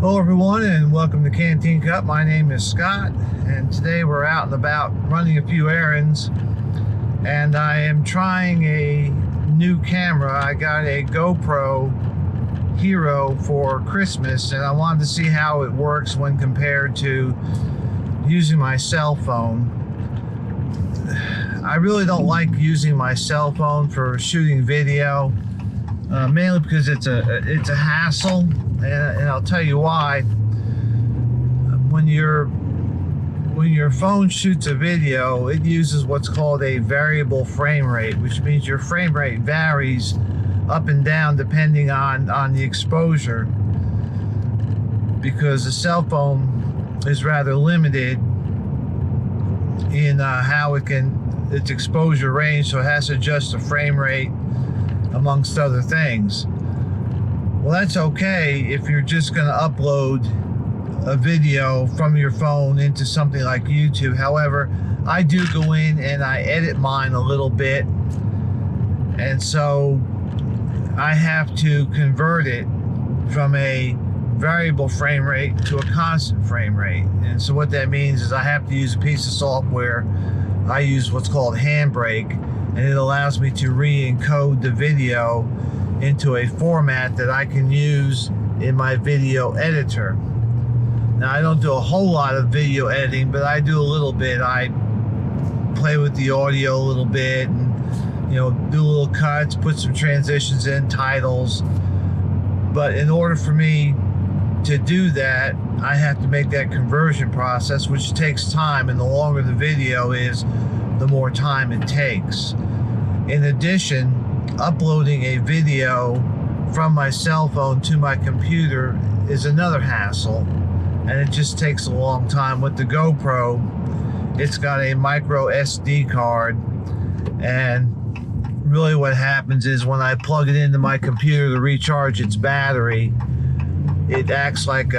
Hello everyone, and welcome to Canteen Cup. My name is Scott, and today we're out and about running a few errands, and I am trying a new camera. I got a GoPro Hero for Christmas, and I wanted to see how it works when compared to using my cell phone. I really don't like using my cell phone for shooting video, mainly because it's a hassle. And I'll tell you why. When your phone shoots a video, it uses what's called a variable frame rate, which means your frame rate varies up and down depending on the exposure, because the cell phone is rather limited in how its exposure range, so it has to adjust the frame rate amongst other things. Well, that's okay if you're just going to upload a video from your phone into something like YouTube. However, I do go in and I edit mine a little bit, and so I have to convert it from a variable frame rate to a constant frame rate. And so what that means is I have to use a piece of software. I use what's called Handbrake, and it allows me to re-encode the video into a format that I can use in my video editor. Now, I don't do a whole lot of video editing, but I do a little bit. I play with the audio a little bit, and do little cuts, put some transitions in, titles. But in order for me to do that, I have to make that conversion process, which takes time, and the longer the video is, the more time it takes. In addition, uploading a video from my cell phone to my computer is another hassle, and it just takes a long time. With the GoPro, it's got a micro SD card, and really what happens is when I plug it into my computer to recharge its battery, it acts like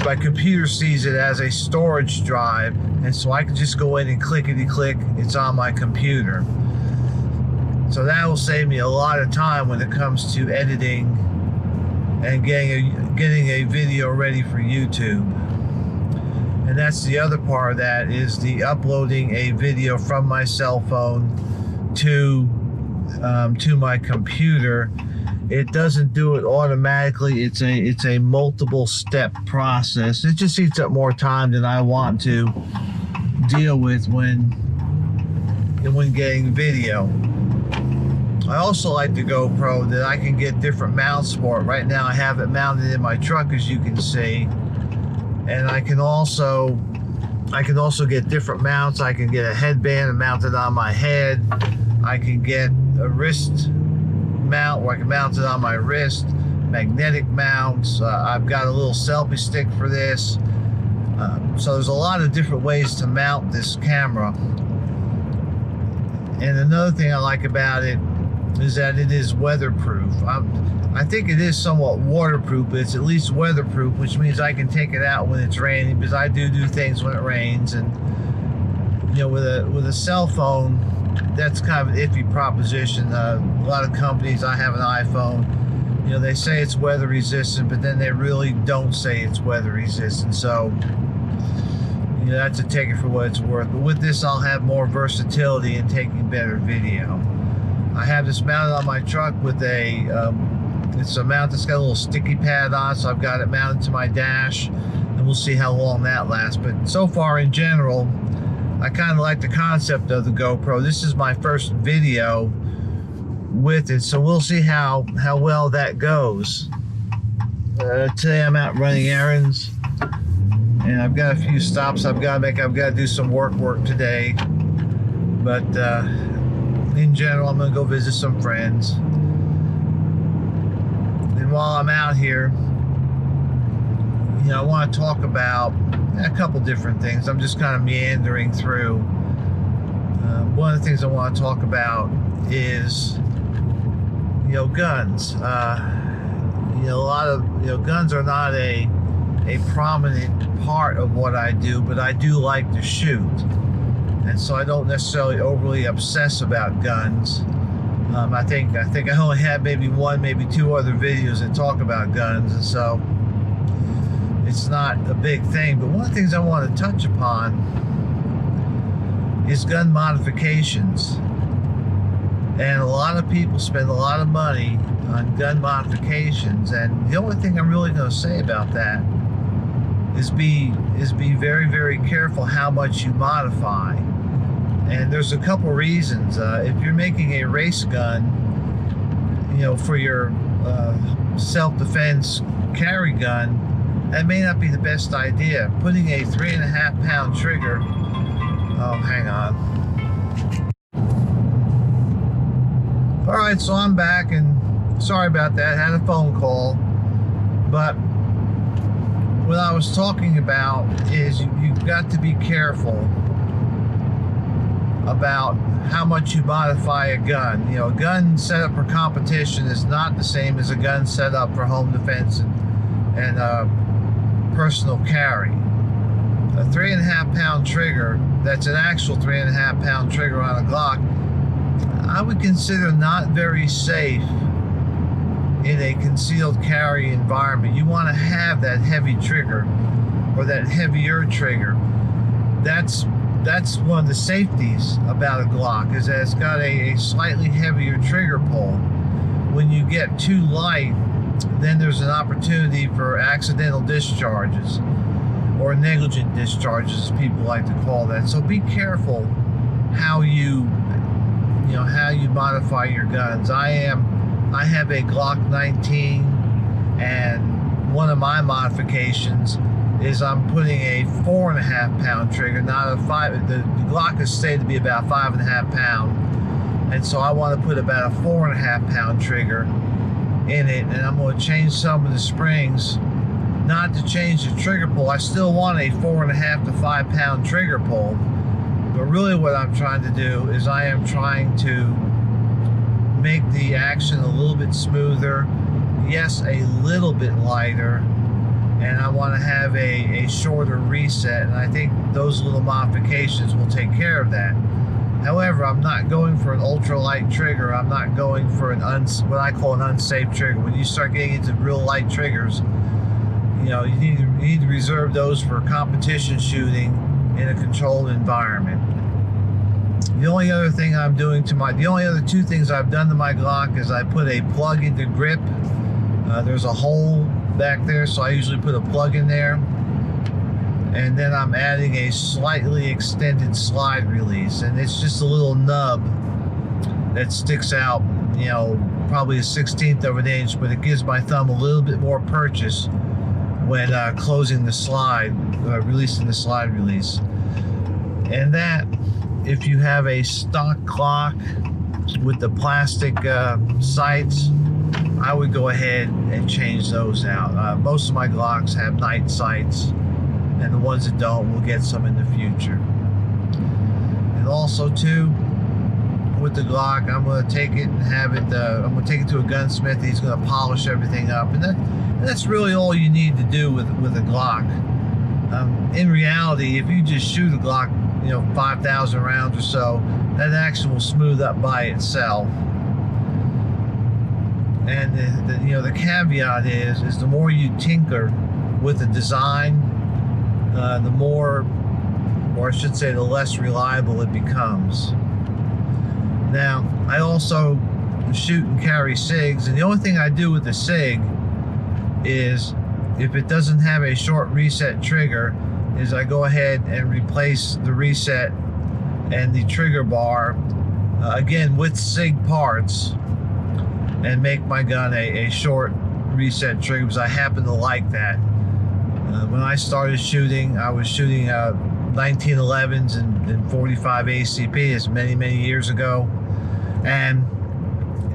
my computer sees it as a storage drive, and so I can just go in and clickety-click, it's on my computer. So that will save me a lot of time when it comes to editing and getting a video ready for YouTube. And that's the other part of that, is the uploading a video from my cell phone to my computer. It doesn't do it automatically. It's a multiple step process. It just eats up more time than I want to deal with when getting video. I also like the GoPro that I can get different mounts for it. Right now I have it mounted in my truck, as you can see, and I can also get different mounts. I can get a headband and mount it on my head. I can get a wrist mount where I can mount it on my wrist, magnetic mounts. I've got a little selfie stick for this. So there's a lot of different ways to mount this camera. And another thing I like about it is that it is weatherproof. I think it is somewhat waterproof, but it's at least weatherproof, which means I can take it out when it's raining, because I do things when it rains. And with a cell phone, that's kind of an iffy proposition. A lot of companies, I have an iPhone, they say it's weather resistant, but then they really don't say it's weather resistant. So that's a take it for what it's worth. But with this, I'll have more versatility in taking better video. I have this mounted on my truck with it's a mount that's got a little sticky pad on, so I've got it mounted to my dash, and we'll see how long that lasts. But so far, in general, I kind of like the concept of the GoPro. This is my first video with it, so we'll see how well that goes. Today I'm out running errands, and I've got a few stops I've got to make. I've got to do some work today, but in general, I'm going to go visit some friends. And while I'm out here, I want to talk about a couple different things. I'm just kind of meandering through. One of the things I want to talk about is, guns. A lot of, guns are not a prominent part of what I do, but I do like to shoot. And so I don't necessarily overly obsess about guns. I think I only have maybe one, maybe two other videos that talk about guns, and so it's not a big thing. But one of the things I want to touch upon is gun modifications. And a lot of people spend a lot of money on gun modifications, and the only thing I'm really going to say about that is be very, very careful how much you modify. And there's a couple reasons. If you're making a race gun, you know, for your self-defense carry gun, that may not be the best idea. Putting a 3.5 pound trigger, oh, hang on. All right, so I'm back, and sorry about that, had a phone call. But what I was talking about is you've got to be careful about how much you modify a gun. You know, a gun set up for competition is not the same as a gun set up for home defense and personal carry. A 3.5 pound trigger, that's an actual 3.5 pound trigger on a Glock, I would consider not very safe in a concealed carry environment. You want to have that heavy trigger, or that heavier trigger. That's one of the safeties about a Glock, is that it's got a slightly heavier trigger pull. When you get too light, then there's an opportunity for accidental discharges, or negligent discharges, as people like to call that. So be careful how you modify your guns. I have a Glock 19, and one of my modifications is I'm putting a 4.5 pound trigger, not a 5. The Glock is stated to be about 5.5 pound, and so I want to put about a 4.5 pound trigger in it, and I'm going to change some of the springs, not to change the trigger pull. I still want a 4.5 to 5 pound trigger pull, but really what I'm trying to do is I am trying to make the action a little bit smoother, yes, a little bit lighter, and I want to have a shorter reset, and I think those little modifications will take care of that. However, I'm not going for an ultralight trigger. I'm not going for what I call an unsafe trigger. When you start getting into real light triggers, you know, you need to reserve those for competition shooting in a controlled environment. The only other thing I'm doing the only other two things I've done to my Glock is I put a plug in the grip. There's a hole back there, so I usually put a plug in there. And then I'm adding a slightly extended slide release, and it's just a little nub that sticks out, you know, probably a 1/16 of an inch, but it gives my thumb a little bit more purchase when closing the slide, releasing the slide release. And that, if you have a stock Glock with the plastic sights, I would go ahead and change those out. Most of my Glocks have night sights, and the ones that don't will get some in the future. And also too, with the Glock, I'm going to take it and have it, I'm going to take it to a gunsmith. He's going to polish everything up, and that's really all you need to do with a Glock. In reality, if you just shoot a Glock, you know, 5,000 rounds or so, that action will smooth up by itself. And the caveat is the more you tinker with the design, the more, or I should say, the less reliable it becomes. Now, I also shoot and carry SIGs, and the only thing I do with the SIG is, if it doesn't have a short reset trigger, is I go ahead and replace the reset and the trigger bar, again with SIG parts, and make my gun a short reset trigger, because I happen to like that. When I started shooting, I was shooting 1911s and 45 ACP. It's many years ago, and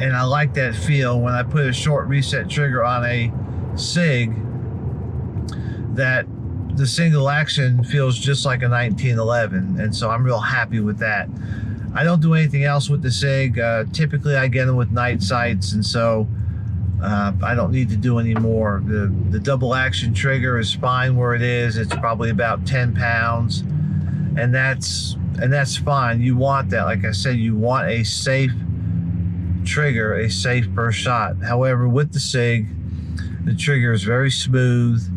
I like that feel when I put a short reset trigger on a SIG, that the single action feels just like a 1911, and so I'm real happy with that. I don't do anything else with the SIG. Typically I get them with night sights, and so I don't need to do any more. The double action trigger is fine where it is. It's probably about 10 pounds, and that's fine. You want that. Like I said, you want a safe trigger, a safe per shot. However, with the SIG, the trigger is very smooth,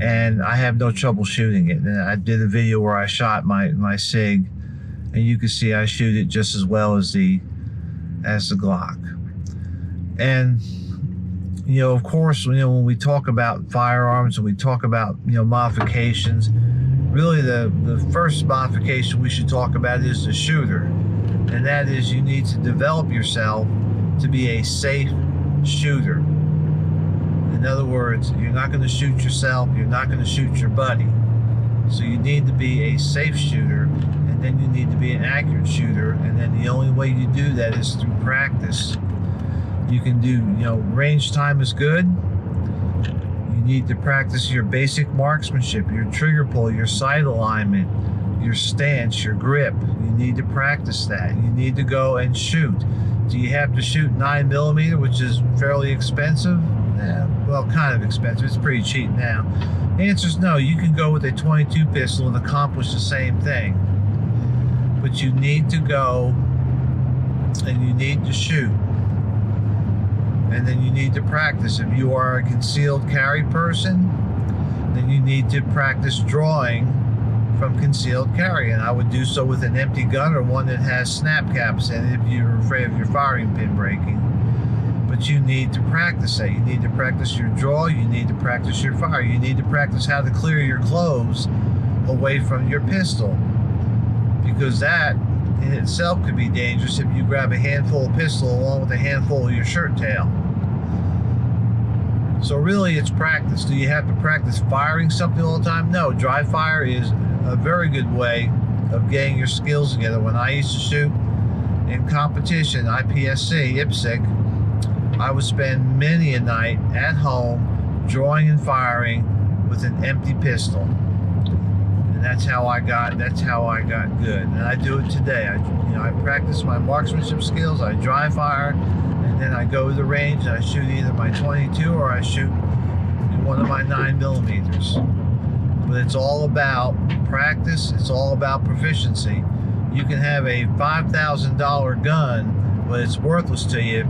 and I have no trouble shooting it. And I did a video where I shot my SIG, and you can see I shoot it just as well as the Glock. And of course, when we talk about firearms and we talk about modifications, really the first modification we should talk about is the shooter, and that is you need to develop yourself to be a safe shooter. In other words, you're not going to shoot yourself, you're not going to shoot your buddy. So you need to be a safe shooter, and then you need to be an accurate shooter, and then the only way you do that is through practice. You can do, range time is good. You need to practice your basic marksmanship, your trigger pull, your sight alignment, your stance, your grip. You need to practice that. You need to go and shoot. Do you have to shoot 9mm, which is fairly expensive? Yeah, well, kind of expensive. It's pretty cheap now. The answer is no. You can go with a .22 pistol and accomplish the same thing. But you need to go and you need to shoot. And then you need to practice. If you are a concealed carry person, then you need to practice drawing from concealed carry. And I would do so with an empty gun or one that has snap caps in it if you're afraid of your firing pin breaking. But you need to practice that. You need to practice your draw. You need to practice your fire. You need to practice how to clear your clothes away from your pistol, because that in itself could be dangerous if you grab a handful of pistol along with a handful of your shirt tail. So really it's practice. Do you have to practice firing something all the time? No. Dry fire is a very good way of getting your skills together. When I used to shoot in competition, IPSC, IPSC, I would spend many a night at home drawing and firing with an empty pistol. And that's how I got good. And I do it today. I practice my marksmanship skills. I dry fire, and then I go to the range and I shoot either my .22 or I shoot one of my 9mm. But it's all about practice. It's all about proficiency. You can have a $5,000 gun, but it's worthless to you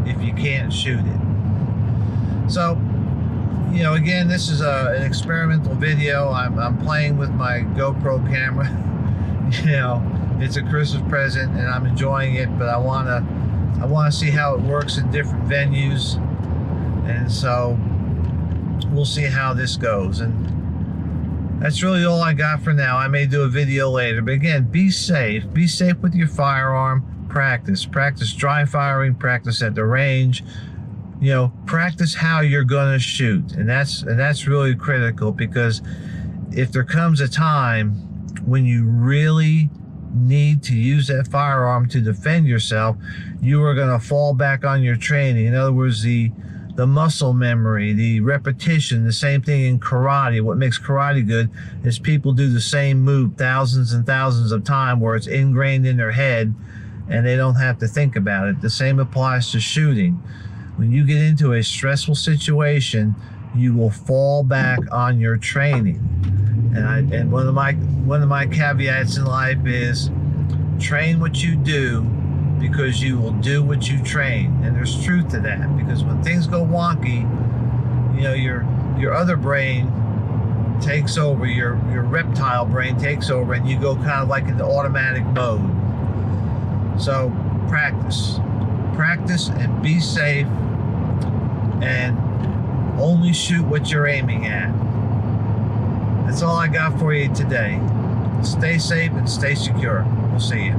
if you can't shoot it. So, again, this is an experimental video. I'm playing with my GoPro camera. It's a Christmas present, and I'm enjoying it. But I wanna see how it works in different venues, and so we'll see how this goes. And that's really all I got for now. I may do a video later, but again, be safe. Be safe with your firearm. Practice dry firing, practice at the range, practice how you're going to shoot. And that's really critical, because if there comes a time when you really need to use that firearm to defend yourself, you are going to fall back on your training. In other words, the muscle memory, the repetition, the same thing in karate. What makes karate good is people do the same move thousands and thousands of times, where it's ingrained in their head and they don't have to think about it. The same applies to shooting. When you get into a stressful situation, you will fall back on your training. And one of my caveats in life is train what you do, because you will do what you train. And there's truth to that, because when things go wonky, your other brain takes over, your reptile brain takes over, and you go kind of like into automatic mode. So practice and be safe, and only shoot what you're aiming at. That's all I got for you today. Stay safe and stay secure. We'll see you.